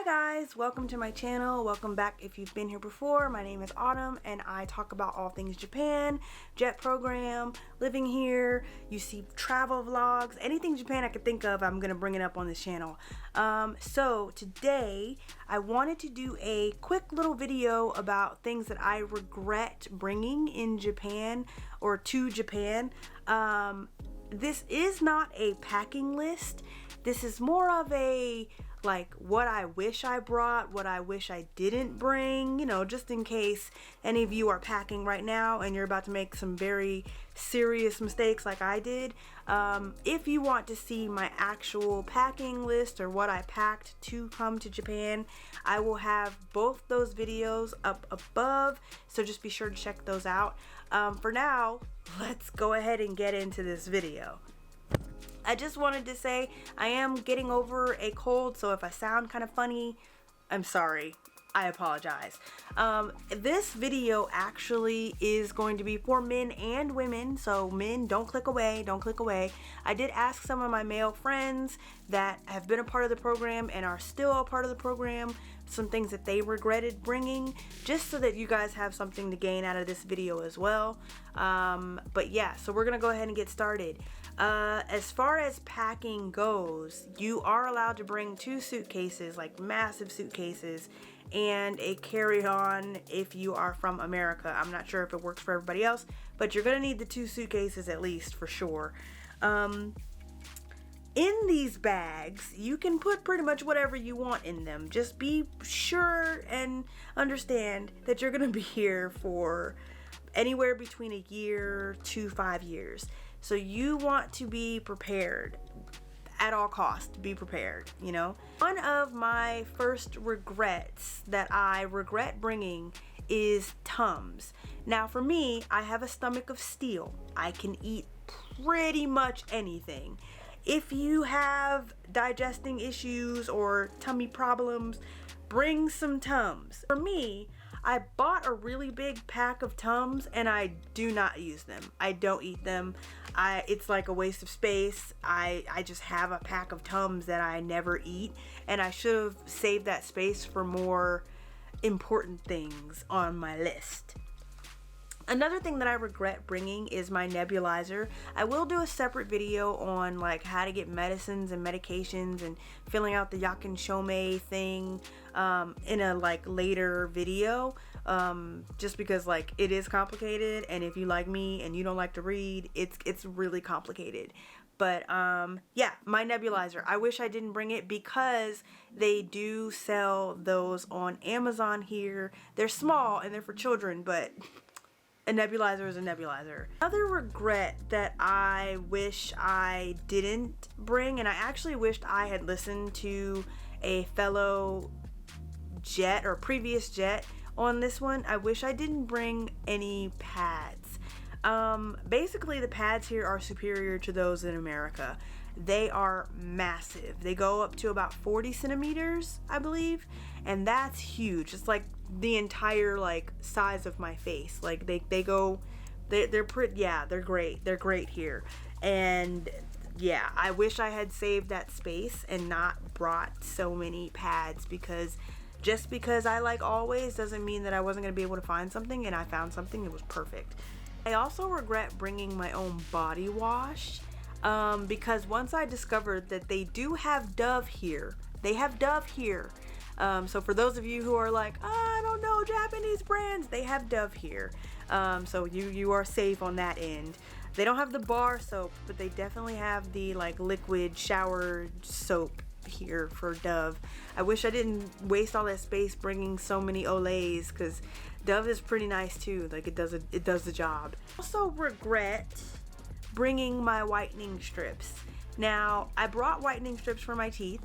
Guys, welcome to my channel. Welcome back if you've been here before. My name is Autumn and I talk about all things Japan, jet program, living here. You see travel vlogs, anything Japan I could think of, I'm gonna bring it up on this channel. So today I wanted to do a quick little video about things that I regret bringing in Japan or to Japan. This is not a packing list. This is more of a like what I wish I brought, what I wish I didn't bring, you know, just in case any of you are packing right now and you're about to make some very serious mistakes like I did. If you want to see my actual packing list or what I packed to come to Japan, I will have both those videos up above, so just be sure to check those out. For now, let's go ahead and get into this video. I just wanted to say I am getting over a cold, so if I sound kind of funny, I'm sorry. I apologize. This video actually is going to be for men and women, so men, don't click away, don't click away. I did ask some of my male friends that have been a part of the program and are still a part of the program some things that they regretted bringing, just so that you guys have something to gain out of this video as well. But yeah, so we're gonna go ahead and get started. As far as packing goes, you are allowed to bring 2 suitcases, like massive suitcases, and a carry-on if you are from America. I'm not sure if it works for everybody else, but you're gonna need the 2 suitcases at least for sure. In these bags, you can put pretty much whatever you want in them. Just be sure and understand that you're gonna be here for anywhere between a year to 5 years. So you want to be prepared at all costs. Be prepared, you know. One of my first regrets that I regret bringing is Tums. Now for me, I have a stomach of steel. I can eat pretty much anything. If you have digesting issues or tummy problems, bring some Tums. For me, I bought a really big pack of Tums and I do not use them. I don't eat them. It's like a waste of space. I just have a pack of Tums that I never eat, and I should have saved that space for more important things on my list. Another thing that I regret bringing is my nebulizer. I will do a separate video on like how to get medicines and medications and filling out the Yakin Shomei thing in a like later video, just because like it is complicated, and if you like me and you don't like to read, it's really complicated. But yeah, my nebulizer, I wish I didn't bring it because they do sell those on Amazon here. They're small and they're for children, but a nebulizer is a nebulizer. Another regret that I wish I didn't bring, and I actually wished I had listened to a fellow jet or previous jet on this one, I wish I didn't bring any pads. Basically the pads here are superior to those in America. They are massive. They go up to about 40 centimeters, I believe, and that's huge. It's like the entire like size of my face. Like they're pretty, yeah, they're great. They're great here. And yeah, I wish I had saved that space and not brought so many pads, because just because I like always doesn't mean that I wasn't going to be able to find something, and I found something that was perfect. I also regret bringing my own body wash, because once I discovered that they do have Dove here. They have Dove here. So for those of you who are like, oh, I don't know Japanese brands, they have Dove here. So you are safe on that end. They don't have the bar soap, but they definitely have the like liquid shower soap here for Dove. I wish I didn't waste all that space bringing so many Olays, because Dove is pretty nice too. Like it does the job. Also regret bringing my whitening strips. Now I brought whitening strips for my teeth,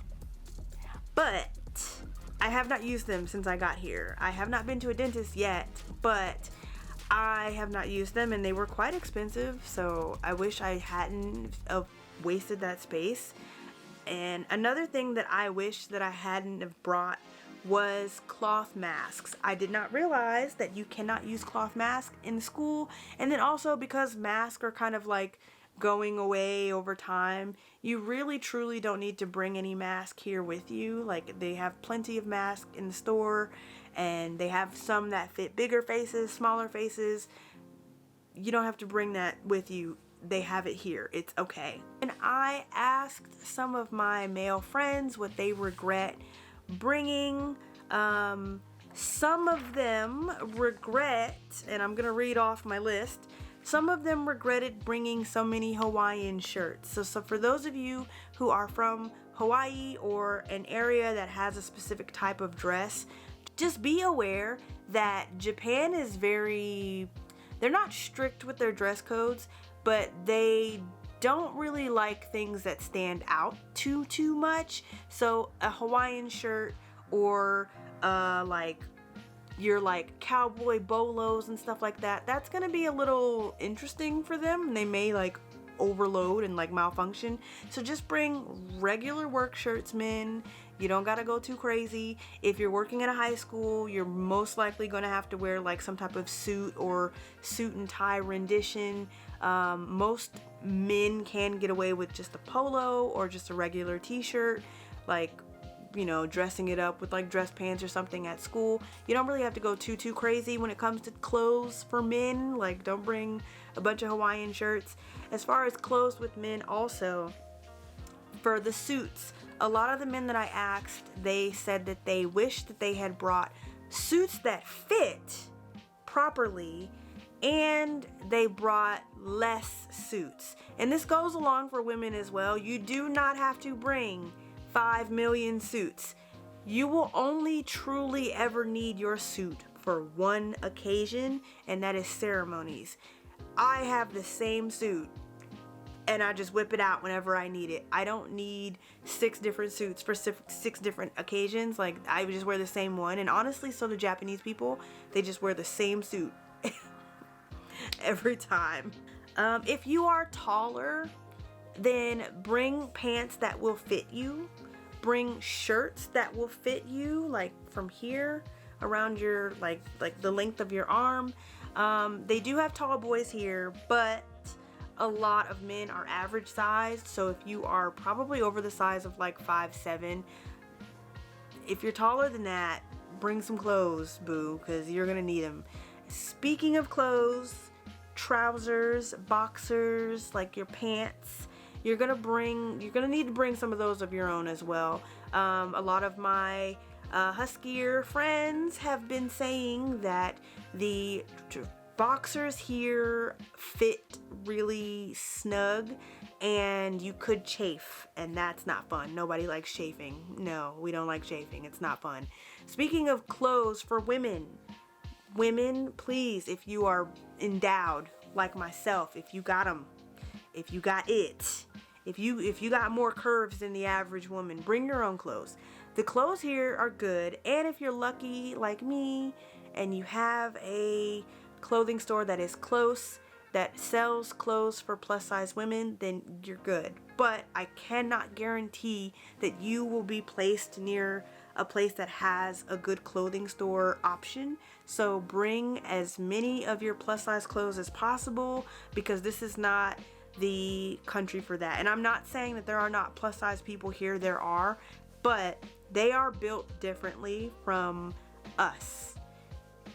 but I have not used them since I got here. I have not been to a dentist yet, but I have not used them, and they were quite expensive, so I wish I hadn't wasted that space. And another thing that I wish that I hadn't have brought was cloth masks. I did not realize that you cannot use cloth masks in school, and then also because masks are kind of like going away over time, you really truly don't need to bring any mask here with you. Like, they have plenty of masks in the store, and they have some that fit bigger faces, smaller faces. You don't have to bring that with you. They have it here. It's okay. And I asked some of my male friends what they regret bringing. Some of them regret, and I'm gonna read off my list, some of them regretted bringing so many Hawaiian shirts. So for those of you who are from Hawaii or an area that has a specific type of dress, just be aware that Japan is they're not strict with their dress codes, but they don't really like things that stand out too much. So a Hawaiian shirt or your cowboy bolos and stuff like that, that's gonna be a little interesting for them. They may overload and malfunction. So just bring regular work shirts, men. You don't gotta go too crazy. If you're working at a high school, you're most likely gonna have to wear some type of suit or suit and tie rendition. Most men can get away with just a polo or just a regular t-shirt, dressing it up with dress pants or something at school. You don't really have to go too crazy when it comes to clothes for men. Don't bring a bunch of Hawaiian shirts. As far as clothes with men also, for the suits, a lot of the men that I asked, they said that they wish that they had brought suits that fit properly, and they brought less suits. And this goes along for women as well. You do not have to bring 5 million suits. You will only truly ever need your suit for one occasion, and that is ceremonies. I have the same suit, and I just whip it out whenever I need it. I don't need 6 different suits for 6 different occasions. I just wear the same one. And honestly, so do Japanese people. They just wear the same suit every time. If you are taller, then bring pants that will fit you. Bring shirts that will fit you, from here around your the length of your arm. They do have tall boys here, but a lot of men are average sized. So if you are probably over the size of 5'7", if you're taller than that, bring some clothes, boo, because you're gonna need them. Speaking of clothes, trousers, boxers, your pants, you're gonna need to bring some of those of your own as well. A lot of my huskier friends have been saying that the boxers here fit really snug and you could chafe, and that's not fun. Nobody likes chafing. No, we don't like chafing. It's not fun. Speaking of clothes for women, please, if you are endowed like myself, if you got them, if you got it, if you got more curves than the average woman, bring your own clothes. The clothes here are good, and if you're lucky like me and you have a clothing store that is close, that sells clothes for plus size women, then you're good. But I cannot guarantee that you will be placed near a place that has a good clothing store option. So bring as many of your plus size clothes as possible, because this is not the country for that. And I'm not saying that there are not plus size people here. There are, but they are built differently from us.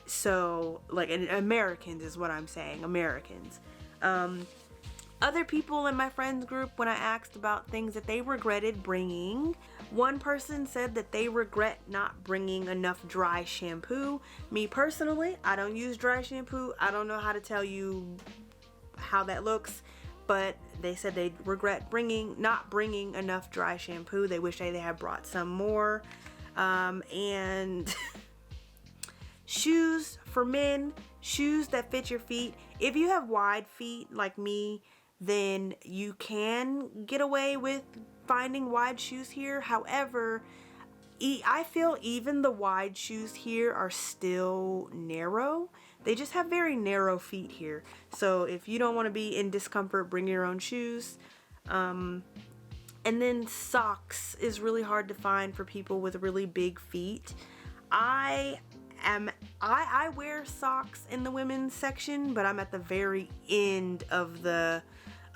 So and Americans is what I'm saying, Americans. Other people in my friends group, when I asked about things that they regretted bringing, one person said that they regret not bringing enough dry shampoo. Me personally, I don't use dry shampoo. I don't know how to tell you how that looks, but they said they regret not bringing enough dry shampoo. They wish they had brought some more. And shoes for men, shoes that fit your feet. If you have wide feet like me, then you can get away with finding wide shoes here. However, I feel even the wide shoes here are still narrow. They just have very narrow feet here. So if you don't want to be in discomfort, bring your own shoes. And then socks is really hard to find for people with really big feet. I wear socks in the women's section, but I'm at the very end of the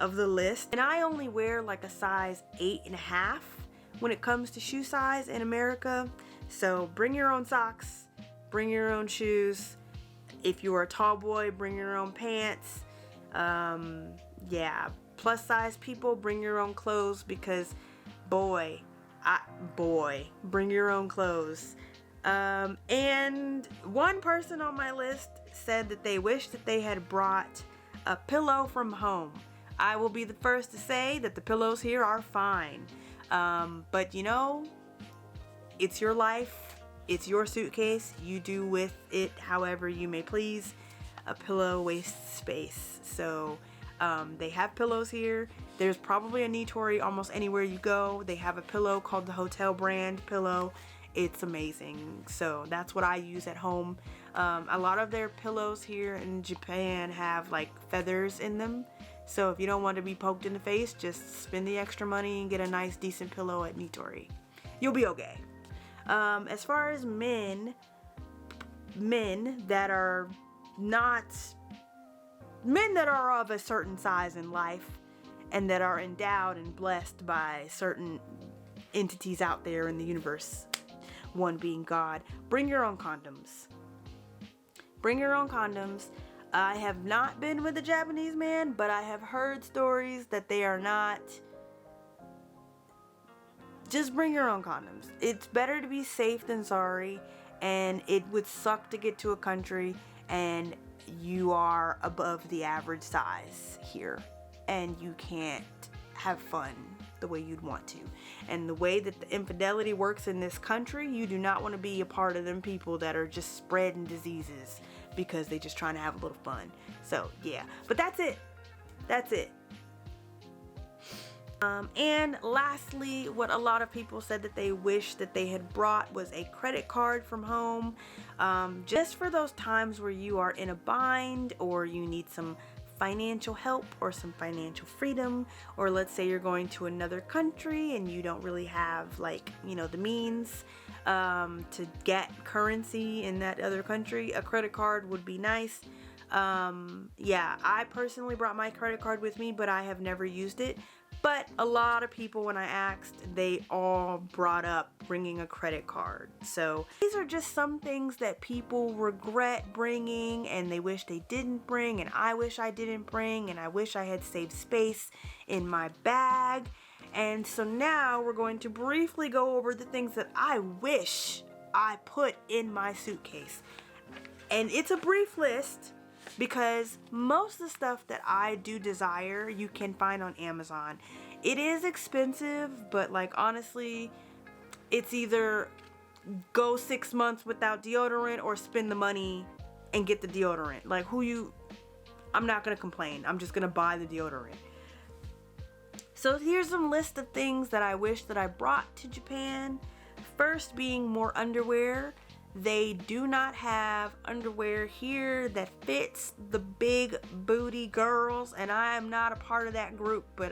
of the list. And I only wear like a size 8.5 when it comes to shoe size in America. So bring your own socks, bring your own shoes. If you're a tall boy, bring your own pants. Yeah, plus size people, bring your own clothes, because boy, bring your own clothes. And one person on my list said that they wish that they had brought a pillow from home. I will be the first to say that the pillows here are fine. But you know, it's your life, it's your suitcase, you do with it however you may please. A pillow wastes space. So they have pillows here. There's probably a Nitori almost anywhere you go. They have a pillow called the Hotel brand pillow. It's amazing. So that's what I use at home. A lot of their pillows here in Japan have like feathers in them. So if you don't want to be poked in the face, just spend the extra money and get a nice decent pillow at Nitori. You'll be okay. As far as men that are of a certain size in life and that are endowed and blessed by certain entities out there in the universe, one being God, bring your own condoms. Bring your own condoms. I have not been with a Japanese man, but I have heard stories that they are not. Just bring your own condoms. It's better to be safe than sorry, and it would suck to get to a country and you are above the average size here and you can't have fun the way you'd want to. And the way that the infidelity works in this country, you do not want to be a part of them people that are just spreading diseases because they just trying to have a little fun. So yeah, but that's it. And lastly, what a lot of people said that they wish that they had brought was a credit card from home, just for those times where you are in a bind or you need some financial help or some financial freedom, or let's say you're going to another country and you don't really have, like, you know, the means to get currency in that other country. A credit card would be nice. Yeah, I personally brought my credit card with me, but I have never used it. But a lot of people, when I asked, they all brought up bringing a credit card. So these are just some things that people regret bringing and they wish they didn't bring, and I wish I didn't bring, and I wish I had saved space in my bag. And so now we're going to briefly go over the things that I wish I put in my suitcase. And it's a brief list, because most of the stuff that I do desire you can find on Amazon. It is expensive, but like honestly, it's either go 6 months without deodorant or spend the money and get the deodorant. Like I'm not gonna complain. I'm just gonna buy the deodorant. So here's some list of things that I wish that I brought to Japan. First being more underwear. They do not have underwear here that fits the big booty girls, and I am not a part of that group. But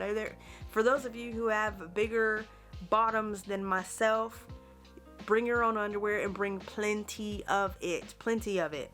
for those of you who have bigger bottoms than myself, bring your own underwear and bring plenty of it.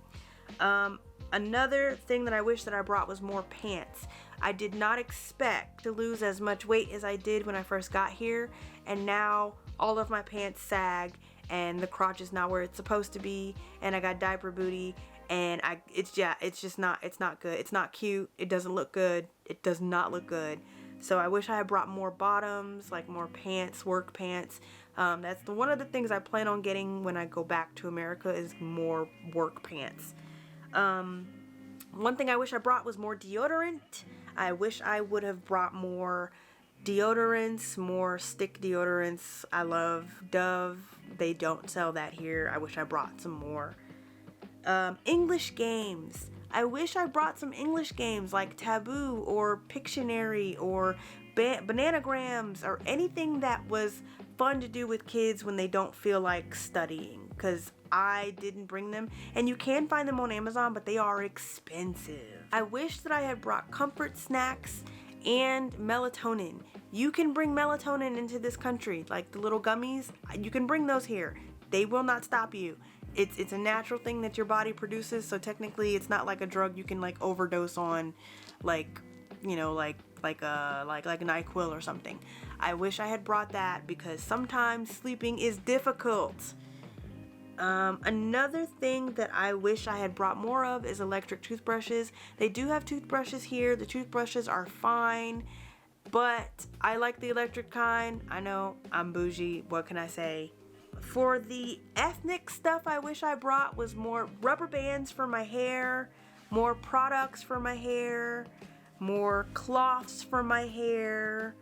Another thing that I wish that I brought was more pants. I did not expect to lose as much weight as I did when I first got here, and now all of my pants sag and the crotch is not where it's supposed to be, and I got diaper booty, and it's not good. It's not cute. It doesn't look good. It does not look good. So I wish I had brought more bottoms, like more pants, work pants. That's one of the things I plan on getting when I go back to America, is more work pants. One thing I wish I brought was more deodorant. I wish I would have brought more deodorants, more stick deodorants. I love Dove. They don't sell that here. I wish I brought some more. English games. I wish I brought some English games like Taboo or Pictionary or Bananagrams, or anything that was fun to do with kids when they don't feel like studying, because I didn't bring them. And you can find them on Amazon, but they are expensive. I wish that I had brought comfort snacks and melatonin. You can bring melatonin into this country, like the little gummies. You can bring those here. They will not stop you. It's a natural thing that your body produces, so technically it's not like a drug you can like overdose on, like, you know, like like a NyQuil or something. I wish I had brought that because sometimes sleeping is difficult. Another thing that I wish I had brought more of is electric toothbrushes. They do have toothbrushes here. The toothbrushes are fine, but I like the electric kind. I know I'm bougie, what can I say? For the ethnic stuff I wish I brought was more rubber bands for my hair, more products for my hair, more cloths for my hair,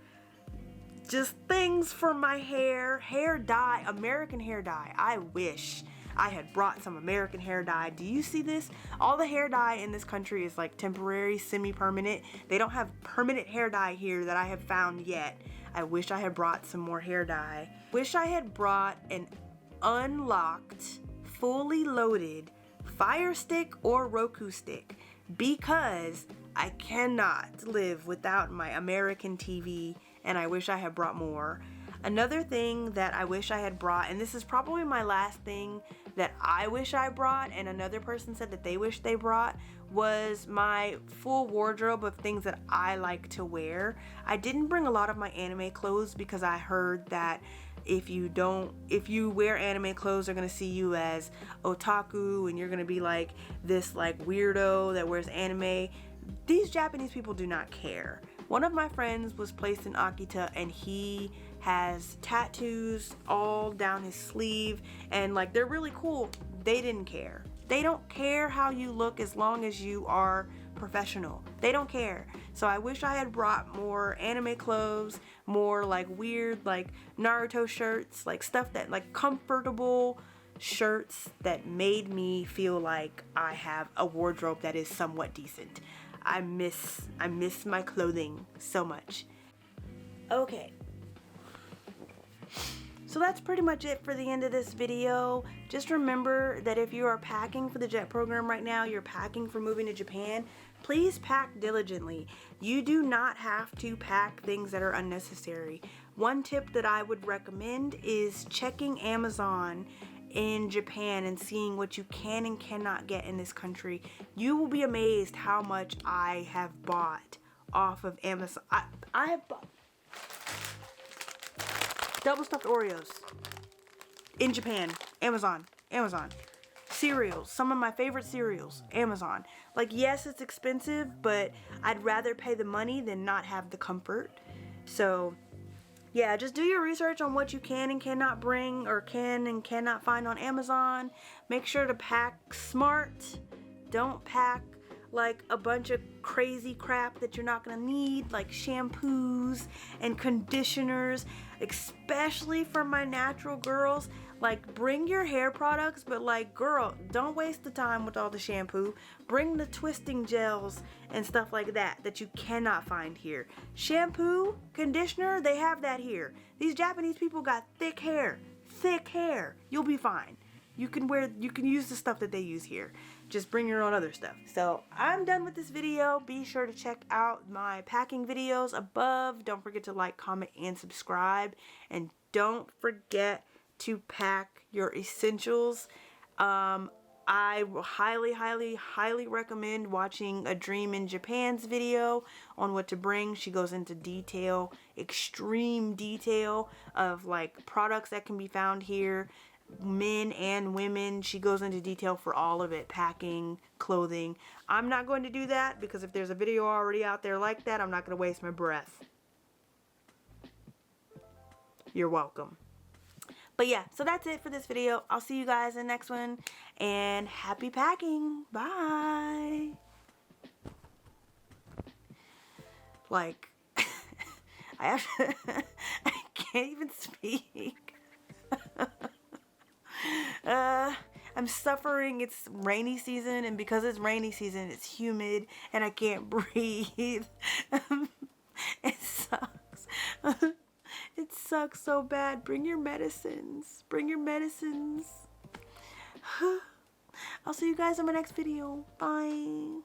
just things for my hair. Hair dye, American hair dye. I wish I had brought some American hair dye. Do you see this? All the hair dye in this country is like temporary, semi-permanent. They don't have permanent hair dye here that I have found yet. I wish I had brought some more hair dye. Wish I had brought an unlocked, fully loaded Fire Stick or Roku stick, because I cannot live without my American TV, and I wish I had brought more. Another thing that I wish I had brought, and this is probably my last thing that I wish I brought, and another person said that they wish they brought, was my full wardrobe of things that I like to wear. I didn't bring a lot of my anime clothes because I heard that if you wear anime clothes, they're gonna see you as otaku and you're gonna be like this like weirdo that wears anime. These Japanese people do not care. One of my friends was placed in Akita and he has tattoos all down his sleeve and like they're really cool. They didn't care. They don't care how you look as long as you are professional. They don't care. So I wish I had brought more anime clothes, more like weird like Naruto shirts, like stuff that like comfortable shirts that made me feel like I have a wardrobe that is somewhat decent. I miss my clothing so much. Okay. So that's pretty much it for the end of this video. Just remember that if you are packing for the JET program right now, you're packing for moving to Japan, please pack diligently. You do not have to pack things that are unnecessary. One tip that I would recommend is checking Amazon in Japan and seeing what you can and cannot get in this country. You will be amazed how much I have bought off of Amazon. I have bought double stuffed Oreos in Japan. Amazon. Cereals, some of my favorite cereals, Amazon. Like, yes, it's expensive, but I'd rather pay the money than not have the comfort. So yeah, just do your research on what you can and cannot bring or can and cannot find on Amazon. Make sure to pack smart. Don't pack like a bunch of crazy crap that you're not gonna need, like shampoos and conditioners, especially for my natural girls. Like, bring your hair products, but like, girl, don't waste the time with all the shampoo. Bring the twisting gels and stuff like that you cannot find here. Shampoo, conditioner, they have that here. These Japanese people got thick hair. You'll be fine. You can use the stuff that they use here. Just bring your own other stuff. So I'm done with this video. Be sure to check out my packing videos above. Don't forget to like, comment, and subscribe. And don't forget to pack your essentials. I highly recommend watching A Dream in Japan's video on what to bring. She goes into detail, extreme detail of like products that can be found here, men and women. She goes into detail for all of it, packing, clothing. I'm not going to do that because if there's a video already out there like that, I'm not going to waste my breath. You're welcome. But yeah, so that's it for this video. I'll see you guys in the next one, and happy packing. Bye. Like, I can't even speak. I'm suffering. It's rainy season, and because it's rainy season, it's humid, and I can't breathe. It sucks. It sucks so bad. Bring your medicines. Bring your medicines. I'll see you guys in my next video. Bye.